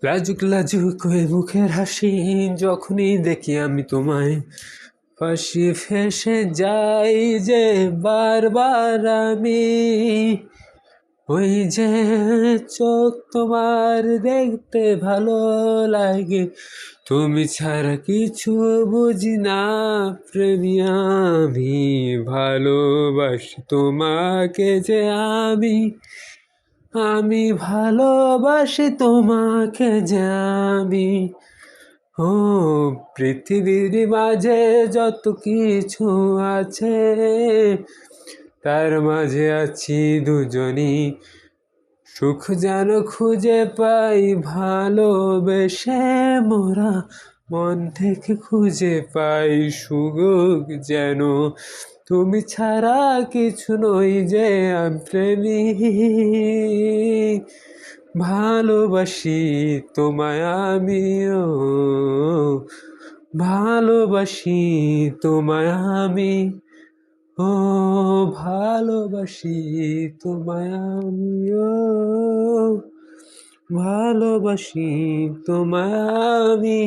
লাজুক লাজুক ওই মুখের হাসি, যখনই দেখি আমি তোমায় ফাঁসি ফেসে যাই যে বারবার আমি। ওই যে চোখ তোমার দেখতে ভালো লাগে, তুমি ছাড়া কিছু বুঝি না প্রেমী আমি। ভালোবাসি তোমাকে যে আমি ভালোবাসি তোমাকে যে আমি। ও পৃথিবীর মাঝে যত কিছু আছে, তার মাঝে আছি দুজনই। সুখ যেন খুঁজে পাই ভালোবেসে মোরা, মন থেকে খুঁজে পাই সুখ যেন। তুমি ছাড়া কিছু নই যে আমি প্রেমিক, ভালোবাসি তোমায় আমিও, ভালোবাসি তোমায় আমি। ও ভালোবাসি তোমায় আমিও, ভালোবাসি তোমায় আমি।